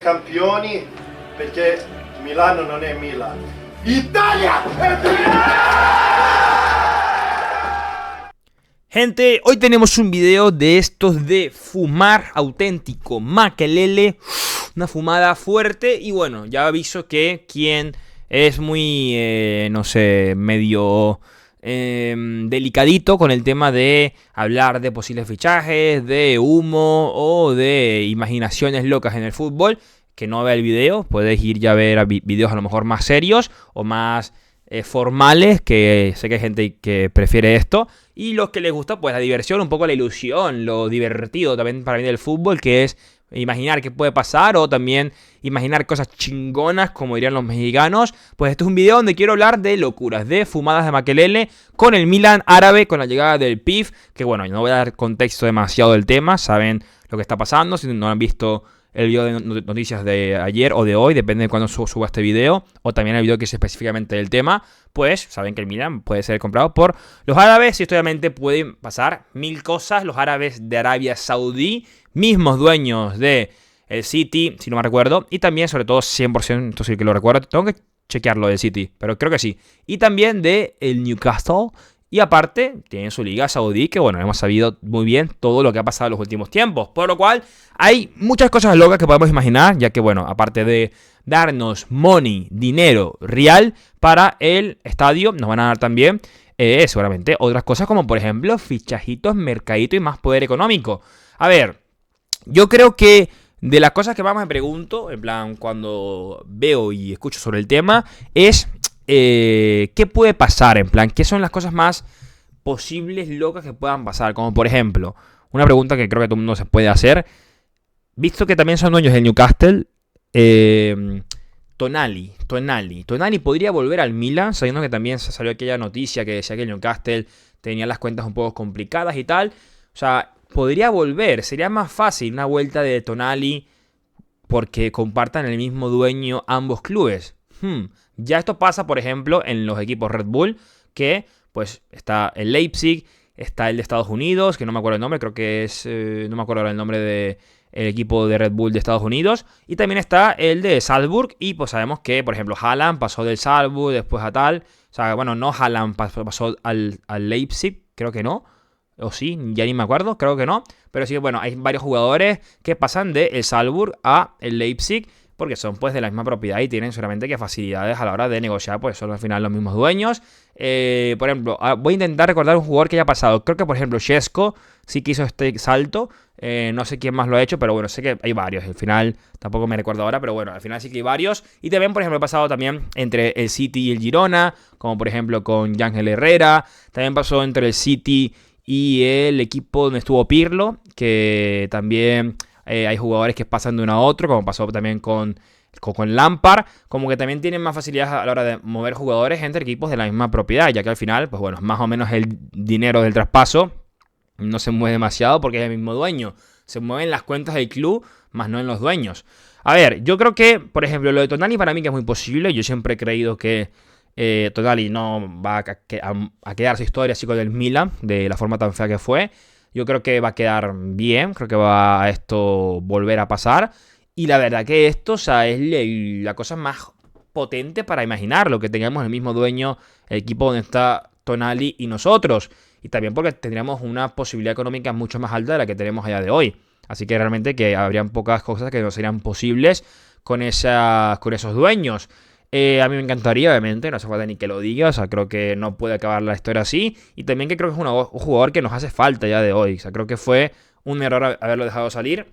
campioni perché Milano non è Milan. Italia è Milan. Gente, hoy tenemos un video de estos de fumar auténtico makelele, una fumada fuerte y bueno, ya aviso que quien es muy, no sé, medio delicadito con el tema de hablar de posibles fichajes, de humo o de imaginaciones locas en el fútbol, que no vea el video, puedes ir ya a ver a videos a lo mejor más serios o más formales, que sé que hay gente que prefiere esto, y los que les gusta pues la diversión, un poco la ilusión, lo divertido también para mí del fútbol, que es imaginar qué puede pasar o también imaginar cosas chingonas, como dirían los mexicanos. Pues este es un video donde quiero hablar de locuras, de fumadas de makelele con el Milan árabe, con la llegada del PIF, que bueno, no voy a dar contexto demasiado del tema, saben lo que está pasando, si no han visto el video de noticias de ayer o de hoy, depende de cuándo suba este video, o también el video que es específicamente del tema, pues saben que el Milan puede ser comprado por los árabes y esto obviamente pueden pasar mil cosas. Los árabes de Arabia Saudí, mismos dueños de el City, si no me recuerdo, y también sobre todo 100%, esto sí que lo recuerdo, tengo que chequearlo del City, pero creo que sí, y también de el Newcastle. Y aparte, tienen su liga saudí, que bueno, hemos sabido muy bien todo lo que ha pasado en los últimos tiempos. Por lo cual, hay muchas cosas locas que podemos imaginar, ya que bueno, aparte de darnos money, dinero real para el estadio, nos van a dar también seguramente otras cosas como por ejemplo fichajitos, mercadito y más poder económico. A ver, yo creo que de las cosas que más me pregunto, en plan, cuando veo y escucho sobre el tema, es ¿qué puede pasar? En plan, ¿qué son las cosas más posibles locas que puedan pasar? Como por ejemplo, una pregunta que creo que todo el mundo se puede hacer, visto que también son dueños del Newcastle, Tonali podría volver al Milan, sabiendo que también se salió aquella noticia que decía que el Newcastle tenía las cuentas un poco complicadas y tal. O sea, podría volver, sería más fácil una vuelta de Tonali porque compartan el mismo dueño ambos clubes. Ya esto pasa, por ejemplo, en los equipos Red Bull, que pues está el Leipzig, está el de Estados Unidos, que no me acuerdo el nombre, creo que es, no me acuerdo ahora el nombre del equipo de Red Bull de Estados Unidos, y también está el de Salzburg, y pues sabemos que, por ejemplo, Haaland pasó del Salzburg, después a tal, o sea, bueno, no Haaland pasó al Leipzig, creo que no, o sí, ya ni me acuerdo, creo que no, pero sí, bueno, hay varios jugadores que pasan del Salzburg a el Leipzig, porque son pues de la misma propiedad y tienen seguramente que facilidades a la hora de negociar, pues son al final los mismos dueños. Por ejemplo, voy a intentar recordar un jugador que haya pasado. Creo que por ejemplo Šeško sí que hizo este salto. No sé quién más lo ha hecho, pero bueno, sé que hay varios. Al final tampoco me recuerdo ahora, pero bueno, al final sí que hay varios. Y también, por ejemplo, ha pasado también entre el City y el Girona, como por ejemplo con Ángel Herrera. También pasó entre el City y el equipo donde estuvo Pirlo, que también hay jugadores que pasan de uno a otro, como pasó también con Lampard, como que también tienen más facilidades a la hora de mover jugadores entre equipos de la misma propiedad, ya que al final, pues bueno, más o menos el dinero del traspaso no se mueve demasiado porque es el mismo dueño. Se mueven las cuentas del club, más no en los dueños. A ver, yo creo que, por ejemplo, lo de Tonali para mí que es muy posible. Yo siempre he creído que Tonali no va a quedar su historia así con el Milan, de la forma tan fea que fue. Yo creo que va a quedar bien, creo que va a esto volver a pasar. Y la verdad que esto, o sea, es la cosa más potente para imaginarlo, que tengamos el mismo dueño, el equipo donde está Tonali y nosotros. Y también porque tendríamos una posibilidad económica mucho más alta de la que tenemos a día de hoy. Así que realmente que habrían pocas cosas que no serían posibles con esos dueños. A mí me encantaría, obviamente, no hace falta ni que lo diga, o sea, creo que no puede acabar la historia así, y también que creo que es un jugador que nos hace falta ya de hoy, o sea, creo que fue un error haberlo dejado salir,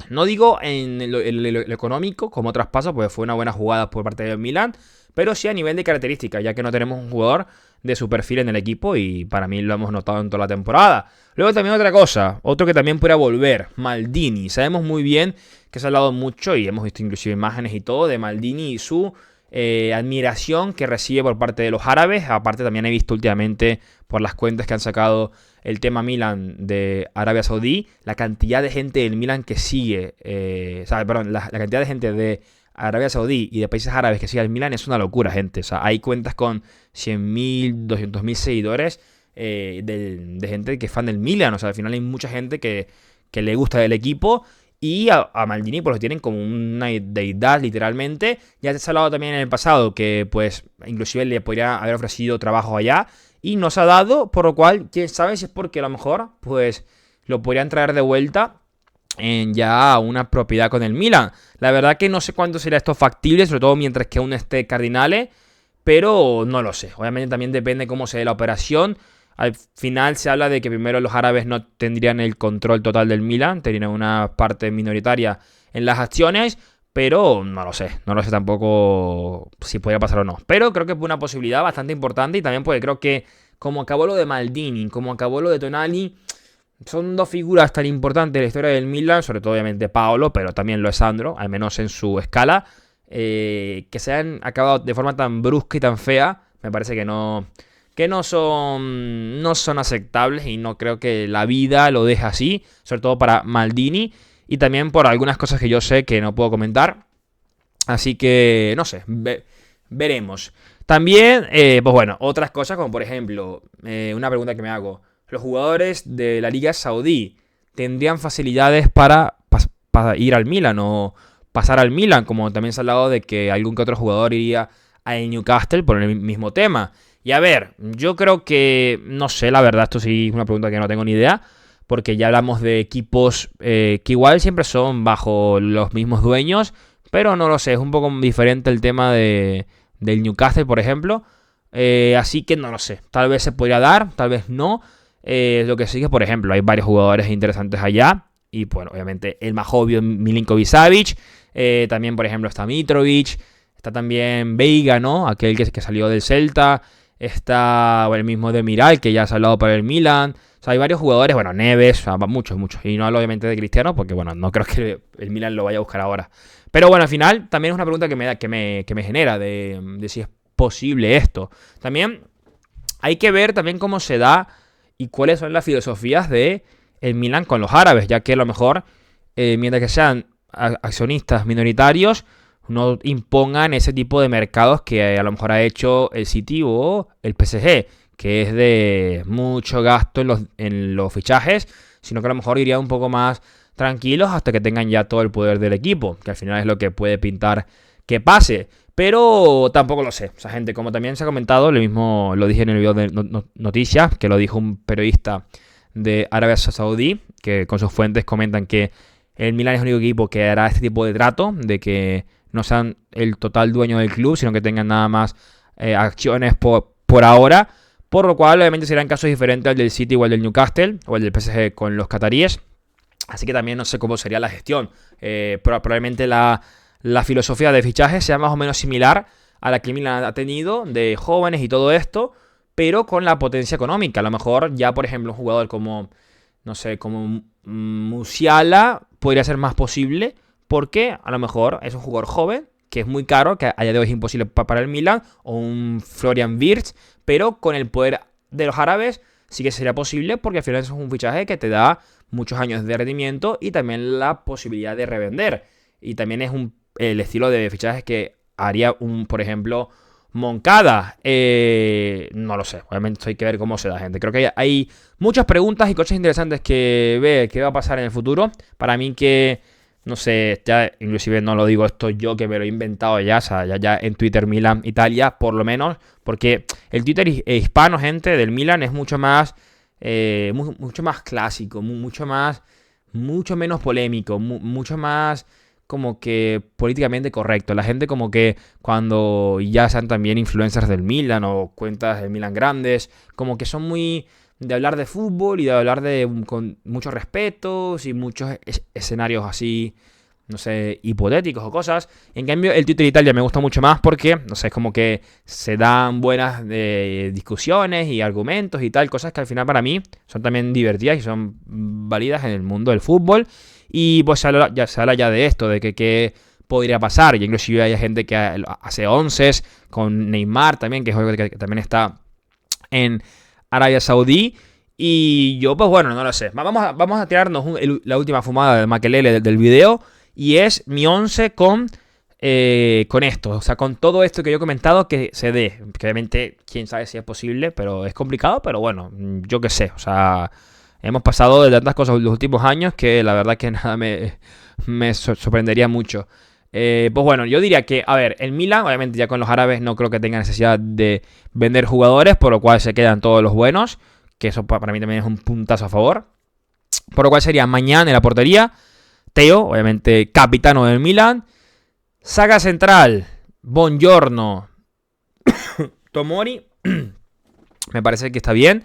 no digo en lo económico como traspaso, pues fue una buena jugada por parte del Milan, pero sí a nivel de características, ya que no tenemos un jugador de su perfil en el equipo y para mí lo hemos notado en toda la temporada. Luego también otra cosa, otro que también podría volver, Maldini. Sabemos muy bien que se ha hablado mucho y hemos visto inclusive imágenes y todo de Maldini y su admiración que recibe por parte de los árabes. Aparte también he visto últimamente por las cuentas que han sacado el tema Milan de Arabia Saudí, la cantidad de gente del Milan que sigue, la cantidad de gente de Arabia Saudí y de países árabes que sigue al Milan es una locura, gente. O sea, hay cuentas con 100.000, 200.000 seguidores de gente que es fan del Milan. O sea, al final hay mucha gente que le gusta el equipo Y a Maldini pues lo tienen como una deidad literalmente. Ya se ha hablado también en el pasado que pues inclusive le podría haber ofrecido trabajo allá y no se ha dado, por lo cual quién sabe si es porque a lo mejor pues lo podrían traer de vuelta en ya una propiedad con el Milan. La verdad que no sé cuánto será esto factible, sobre todo mientras que aún esté Cardinale, pero no lo sé. Obviamente también depende cómo se dé la operación. Al final se habla de que primero los árabes no tendrían el control total del Milan, tendrían una parte minoritaria en las acciones, pero no lo sé tampoco si podría pasar o no. Pero creo que es una posibilidad bastante importante y también porque creo que como acabó lo de Maldini, como acabó lo de Tonali, son dos figuras tan importantes en la historia del Milan, sobre todo obviamente Paolo, pero también lo es Sandro, al menos en su escala, que se han acabado de forma tan brusca y tan fea, me parece que no son aceptables y no creo que la vida lo deje así, sobre todo para Maldini y también por algunas cosas que yo sé que no puedo comentar, así que no sé, veremos. También, pues bueno, otras cosas como por ejemplo, una pregunta que me hago. Los jugadores de la Liga Saudí tendrían facilidades para ir al Milan o pasar al Milan, como también se ha hablado de que algún que otro jugador iría al Newcastle por el mismo tema. Y a ver, yo creo que, no sé, la verdad, esto sí es una pregunta que no tengo ni idea, porque ya hablamos de equipos que igual siempre son bajo los mismos dueños, pero no lo sé, es un poco diferente el tema del Newcastle, por ejemplo. Así que no lo sé, tal vez se podría dar, tal vez no. Lo que sí que, por ejemplo, hay varios jugadores interesantes allá. Y bueno, obviamente el más obvio, Milinkovic-Savic. También, por ejemplo, está Mitrovic. Está también Veiga, ¿no? Aquel que salió del Celta. Está el mismo de Miral, que ya ha salido para el Milan. O sea, hay varios jugadores, bueno, Neves, o sea, muchos. Y no hablo obviamente de Cristiano, porque bueno, no creo que el Milan lo vaya a buscar ahora. Pero bueno, al final también es una pregunta que me genera de si es posible esto. También hay que ver también cómo se da y cuáles son las filosofías de el Milan con los árabes, ya que a lo mejor, mientras que sean accionistas minoritarios, no impongan ese tipo de mercados que a lo mejor ha hecho el City o el PSG, que es de mucho gasto en los fichajes, sino que a lo mejor iría un poco más tranquilos hasta que tengan ya todo el poder del equipo, que al final es lo que puede pintar que pase. Pero tampoco lo sé. O sea, gente, como también se ha comentado, lo mismo lo dije en el video de noticias, que lo dijo un periodista de Arabia Saudí, que con sus fuentes comentan que el Milan es el único equipo que hará este tipo de trato, de que no sean el total dueño del club, sino que tengan nada más acciones por ahora. Por lo cual, obviamente, serán casos diferentes al del City o al del Newcastle, o el del PSG con los cataríes. Así que también no sé cómo sería la gestión. Probablemente la filosofía de fichaje sea más o menos similar a la que Milan ha tenido de jóvenes y todo esto, pero con la potencia económica. A lo mejor ya, por ejemplo, un jugador como, no sé, como Musiala podría ser más posible, porque a lo mejor es un jugador joven, que es muy caro, que a día de hoy es imposible para el Milan, o un Florian Wirtz, pero con el poder de los árabes sí que sería posible, porque al final es un fichaje que te da muchos años de rendimiento y también la posibilidad de revender. Y también es el estilo de fichajes que haría por ejemplo, Moncada. No lo sé, obviamente hay que ver cómo se da, gente. Creo que hay muchas preguntas y cosas interesantes que ver qué va a pasar en el futuro. Para mí que, no sé, ya inclusive no lo digo esto yo que me lo he inventado ya, o sea, ya en Twitter Milan Italia, por lo menos, porque el Twitter hispano, gente, del Milan es mucho más clásico, mucho menos polémico, mucho más como que políticamente correcto. La gente como que cuando ya sean también influencers del Milan o cuentas del Milan grandes, como que son muy de hablar de fútbol y de hablar con muchos respetos y muchos escenarios así, no sé, hipotéticos o cosas. En cambio, el Twitter Italia me gusta mucho más porque, no sé, es como que se dan buenas discusiones y argumentos y tal, cosas que al final para mí son también divertidas y son válidas en el mundo del fútbol. Y pues se habla ya de esto, de que qué podría pasar. Y inclusive hay gente que hace onces con Neymar también, que es algo que también está en Arabia Saudí. Y yo, pues bueno, no lo sé. Vamos a tirarnos la última fumada de Makelele del video. Y es mi 11 con esto. O sea, con todo esto que yo he comentado que se dé. Que obviamente, quién sabe si es posible, pero es complicado. Pero bueno, yo qué sé. O sea, Hemos pasado de tantas cosas en los últimos años que la verdad que nada me sorprendería mucho. Pues bueno, yo diría que, a ver, el Milan, obviamente ya con los árabes no creo que tenga necesidad de vender jugadores, por lo cual se quedan todos los buenos, que eso para mí también es un puntazo a favor. Por lo cual sería mañana en la portería, Teo, obviamente capitano del Milan. Saga central, Buongiorno, Tomori. Me parece que está bien,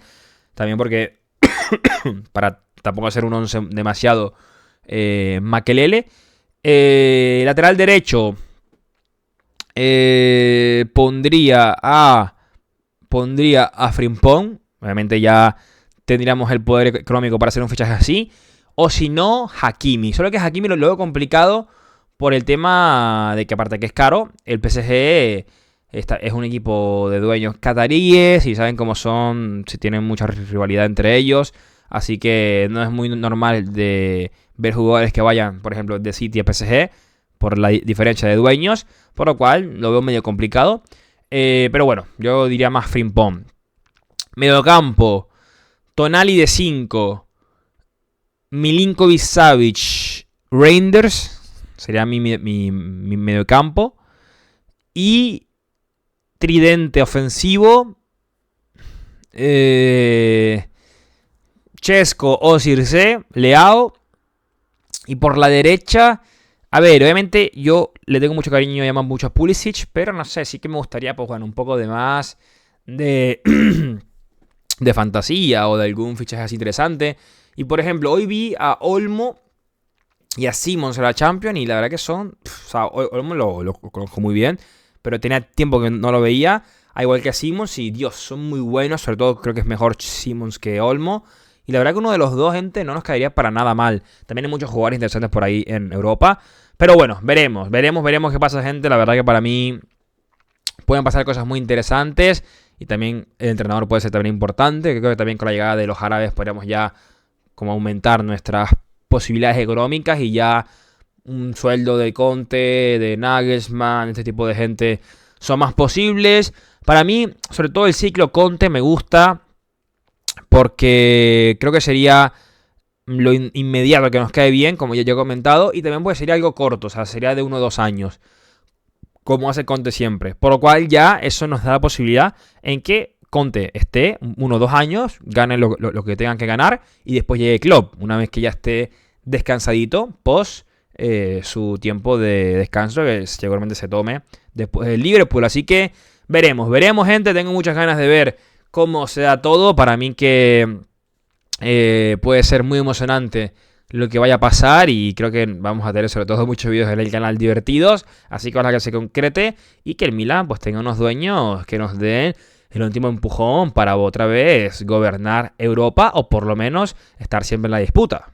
también porque para tampoco hacer un 11 demasiado Makelele. Lateral derecho. Pondría a Frimpong. Obviamente ya tendríamos el poder económico para hacer un fichaje así. O si no, Hakimi. Solo que Hakimi lo veo complicado por el tema de que aparte que es caro, el PSG es un equipo de dueños cataríes y saben cómo son, si tienen mucha rivalidad entre ellos. Así que no es muy normal de ver jugadores que vayan, por ejemplo, de City a PSG por la diferencia de dueños, por lo cual lo veo medio complicado. Pero bueno, yo diría más Frimpong. Mediocampo, Tonali de 5, Milinkovic Savic, Reinders, sería mi mediocampo. Y tridente ofensivo, Chesco o Circe, Leao. Y por la derecha, a ver, obviamente yo le tengo mucho cariño y amo mucho a Pulisic, pero no sé, sí que me gustaría pues bueno, un poco de más de, de fantasía o de algún fichaje así interesante. Y por ejemplo, hoy vi a Olmo y a Simons en la Champions y la verdad que son... o sea, Olmo lo conozco muy bien, pero tenía tiempo que no lo veía, al igual que a Simons, y Dios, son muy buenos, sobre todo creo que es mejor Simons que Olmo. Y la verdad que uno de los dos, gente, no nos caería para nada mal. También hay muchos jugadores interesantes por ahí en Europa. Pero bueno, veremos qué pasa, gente. La verdad que para mí pueden pasar cosas muy interesantes. Y también el entrenador puede ser también importante. Creo que también con la llegada de los árabes podríamos ya como aumentar nuestras posibilidades económicas. Y ya un sueldo de Conte, de Nagelsmann, este tipo de gente son más posibles. Para mí, sobre todo el ciclo Conte me gusta, porque creo que sería lo inmediato que nos cae bien, como ya he comentado, y también sería algo corto, o sea, sería de 1 o 2 años, como hace Conte siempre. Por lo cual ya eso nos da la posibilidad en que Conte esté 1 o 2 años, gane lo que tengan que ganar, y después llegue Klopp, una vez que ya esté descansadito, post su tiempo de descanso, que seguramente se tome después del Liverpool. Así que veremos, gente, tengo muchas ganas de ver cómo se da todo. Para mí que puede ser muy emocionante lo que vaya a pasar, y creo que vamos a tener sobre todo muchos vídeos en el canal divertidos, así que ojalá que se concrete y que el Milan pues tenga unos dueños que nos den el último empujón para otra vez gobernar Europa, o por lo menos estar siempre en la disputa.